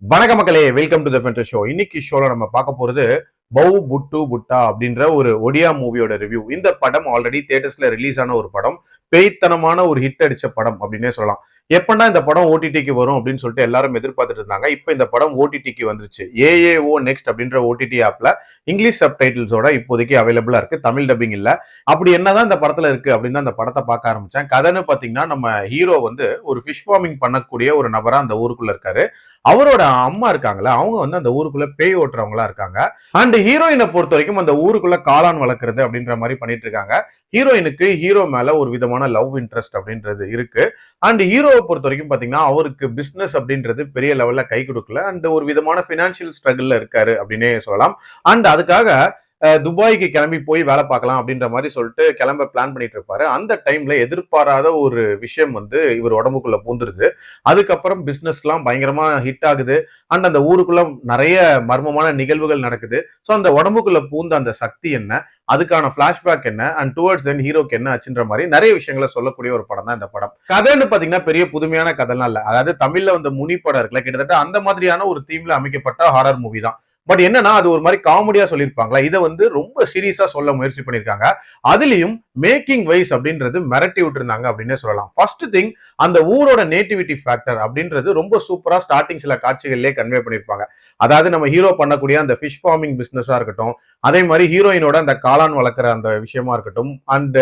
வணக்க மக்களே, welcome to the Fender show. இன்னைக்கு ஷோல நம்ம பார்க்க போறது பவு புட்டு புட்டா அப்படின்ற ஒரு ஒடியா மூவியோட ரிவ்யூ. இந்த படம் ஆல்ரெடி தியேட்டர்ஸ்ல ரிலீஸ் ஆன ஒரு படம், பேய்த்தனமான ஒரு ஹிட் அடிச்ச படம் அப்படின்னே சொல்லலாம். எப்படா இந்த படம் ஓடிடிக்கு வரும் அப்படின்னு சொல்லிட்டு எல்லாரும் எதிர்பார்த்துட்டு இருந்தாங்க. இப்போ இந்த படம் ஓடிடிக்கு வந்துருச்சு. ஏஏஓ நெக்ஸ்ட் அப்படின்ற ஓடிடி ஆப்ல இங்கிலீஷ் சப்டைட்டில்ஸோட இப்போதைக்கு அவைலபிளா இருக்கு. தமிழ் டப்பிங் இல்ல. அப்படி என்னதான் இந்த படத்துல இருக்கு அப்படின்னு தான் அந்த படத்தை பார்க்க ஆரம்பிச்சேன். கதைன்னு பாத்தீங்கன்னா, நம்ம ஹீரோ வந்து ஒரு ஃபிஷ் ஃபார்மிங் பண்ணக்கூடிய ஒரு நபரா அந்த ஊருக்குள்ள இருக்காரு. அவரோட அம்மா இருக்காங்களா, அவங்க வந்து அந்த ஊருக்குள்ள பேய் ஓட்டுறவங்களா இருக்காங்க. அண்ட் ஹீரோயினை பொறுத்த வரைக்கும் அந்த ஊருக்குள்ள காளான் வளர்க்கறது அப்படின்ற மாதிரி பண்ணிட்டு இருக்காங்க. ஹீரோயினுக்கு ஹீரோ மேல ஒரு விதமான லவ் இன்ட்ரெஸ்ட் அப்படின்றது இருக்கு. அண்ட் ஹீரோவை பொறுத்த வரைக்கும் பாத்தீங்கன்னா, அவருக்கு பிசினஸ் அப்படின்றது பெரிய லெவல்ல கை கொடுக்கல. அண்ட் ஒரு விதமான பினான்சியல் ஸ்ட்ரகிள்ல இருக்காரு அப்படின்னே சொல்லலாம். அண்ட் அதுக்காக துபாய்க்கு கிளம்பி போய் வேலை பார்க்கலாம் அப்படின்ற மாதிரி சொல்லிட்டு கிளம்ப பிளான் பண்ணிட்டு இருப்பாரு. அந்த டைம்ல எதிர்பாராத ஒரு விஷயம் வந்து இவர் உடம்புக்குள்ள பூந்துருது. அதுக்கப்புறம் பிசினஸ் எல்லாம் பயங்கரமா ஹிட் ஆகுது. அண்ட் அந்த ஊருக்குள்ள நிறைய மர்மமான நிகழ்வுகள் நடக்குது. ஸோ அந்த உடம்புக்குள்ள பூந்த அந்த சக்தி என்ன, அதுக்கான பிளாஷ்பேக் என்ன, அண்ட் டுவர்ட்ஸ் தென் ஹீரோக்கு என்ன ஆச்சுன்ற மாதிரி நிறைய விஷயங்களை சொல்லக்கூடிய ஒரு படம் தான் இந்த படம். கதைன்னு பாத்தீங்கன்னா பெரிய புதுமையான கதைலாம் இல்ல. அதாவது தமிழ்ல வந்து முனி படம் இருக்குல்ல, கிட்டத்தட்ட அந்த மாதிரியான ஒரு தீம்ல அமைக்கப்பட்ட ஹாரர் மூவி தான். பட் என்னன்னா, அது ஒரு மாதிரி காமெடியா சொல்லியிருப்பாங்களா, இதை வந்து ரொம்ப சீரியஸா சொல்ல முயற்சி பண்ணிருக்காங்க. அதுலயும் மேக்கிங் வைஸ் அப்படின்றது மிரட்டி விட்டுருந்தாங்க அப்படின்னே சொல்லலாம். ஃபர்ஸ்ட் திங், அந்த ஊரோட நேட்டிவிட்டி ஃபேக்டர் அப்படின்றது ரொம்ப சூப்பரா ஸ்டார்டிங் சில காட்சிகள்லேயே கன்வே பண்ணிருப்பாங்க. அதாவது நம்ம ஹீரோ பண்ணக்கூடிய அந்த ஃபிஷ் ஃபார்மிங் பிசினஸா இருக்கட்டும், அதே மாதிரி ஹீரோயினோட அந்த காளான் வளர்க்குற அந்த விஷயமா இருக்கட்டும், அண்ட்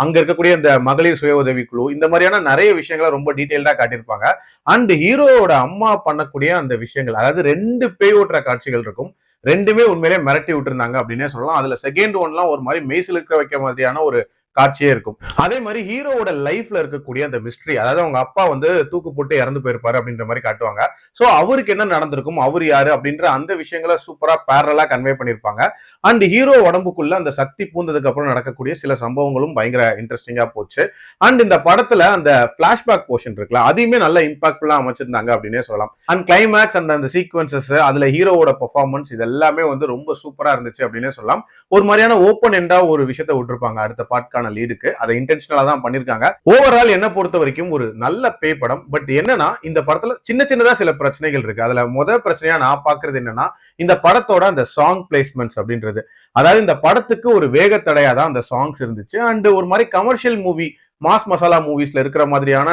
அங்க இருக்கக்கூடிய இந்த மகளிர் சுய உதவி குழு, இந்த மாதிரியான நிறைய விஷயங்களை ரொம்ப டீடைல்டா காட்டியிருப்பாங்க. அண்ட் ஹீரோவோட அம்மா பண்ணக்கூடிய அந்த விஷயங்கள், அதாவது 2 பேய் ஓட்டுற காட்சிகள் இருக்கும். ரெண்டுமே உண்மையிலே மிரட்டி விட்டுருந்தாங்க அப்படின்னே சொல்லலாம். அதுல செகண்ட் ஒன்லாம் ஒரு மாதிரி மெய்சில் இருக்க வைக்க மாதிரியான ஒரு காட்சியே இருக்கும். அதே மாதிரி ஹீரோவோட லைஃப்ல இருக்கக்கூடிய அந்த மிஸ்ட்ரி, அதாவது அவங்க அப்பா வந்து தூக்கு போட்டு இறந்து போயிருப்பாரு அப்படின்ற மாதிரி காட்டுவாங்க. சோ அவருக்கு என்ன நடந்திருக்கும், அவர் யாரு அப்படின்ற அந்த விஷயங்களை சூப்பரா பேரலா கன்வே பண்ணிருப்பாங்க. அண்ட் ஹீரோ உடம்புக்குள்ள அந்த சக்தி பூந்ததுக்கு அப்புறம் நடக்கக்கூடிய சில சம்பவங்களும் பயங்கர இன்ட்ரெஸ்டிங்கா போச்சு. அண்ட் இந்த படத்துல அந்த பிளாஷ்பேக் போர்ஷன் இருக்குல்ல, அதையுமே நல்ல இம்பாக்ட்ஃபுல்லா அமைச்சிருந்தாங்க அப்படின்னே சொல்லலாம். அண்ட் கிளைமேக்ஸ் அண்ட் அந்த சீக்வன்சஸ், அதுல ஹீரோவோட பெர்ஃபார்மன்ஸ், இது எல்லாமே வந்து ரொம்ப சூப்பரா இருந்துச்சு அப்படின்னே சொல்லலாம். ஒரு மாதிரியான ஓப்பன் எண்டா ஒரு விஷயத்தை விட்டுருப்பாங்க அடுத்த பார்ட்கான லீடுக்கு. அதை இன்டென்ஷனலா தான் பண்ணிருக்காங்க. ஓவரால் என்ன பொறுத்த வரைக்கும் ஒரு நல்ல பேய் படம். பட் என்னன்னா, இந்த படத்துல சின்னதா சில பிரச்சனைகள் இருக்கு. அதுல முதல் பிரச்சனையா நான் பாக்குறது என்னன்னா, இந்த படத்தோட அந்த சாங் பிளேஸ்மெண்ட்ஸ் அப்படின்றது. அதாவது இந்த படத்துக்கு ஒரு வேகத்தடையா தான் அந்த சாங்ஸ் இருந்துச்சு. அண்ட் ஒரு மாதிரி கமர்ஷியல் மூவி, மாஸ் மசாலா மூவிஸ்ல இருக்கிற மாதிரியான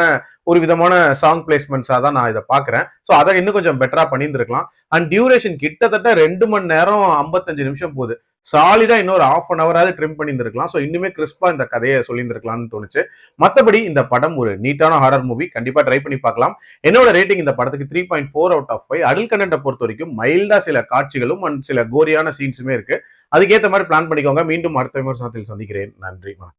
ஒரு விதமான சாங் பிளேஸ்மெண்ட்ஸா தான் நான் இதை பாக்குறேன். சோ அதை இன்னும் கொஞ்சம் பெட்டரா பண்ணியிருந்திருக்கலாம். அண்ட் டியூரேஷன் கிட்டத்தட்ட 2 மணி நேரம் 55 நிமிஷம் போகுது. சாலிடா இன்னொரு ½ அன் ஹவராவது ட்ரிம் பண்ணியிருந்திருக்கலாம். ஸோ இன்னுமே கிறிஸ்பா இந்த கதையை சொல்லியிருந்திருக்கலாம்னு தோணுச்சு. மற்றபடி இந்த படம் ஒரு நீட்டான ஹாரர் மூவி, கண்டிப்பா ட்ரை பண்ணி பார்க்கலாம். என்னோட ரேட்டிங் இந்த படத்துக்கு 3.4 அவுட் ஆஃப் 5. அடல்ட் கண்டென்ட்டை பொறுத்த வரைக்கும் மைல்டா சில காட்சிகளும் அண்ட் சில கோரியான சீன்ஸுமே இருக்கு. அதுக்கேற்ற மாதிரி பிளான் பண்ணிக்கோங்க. மீண்டும் அடுத்த விமர்சனத்தில் சந்திக்கிறேன். நன்றி.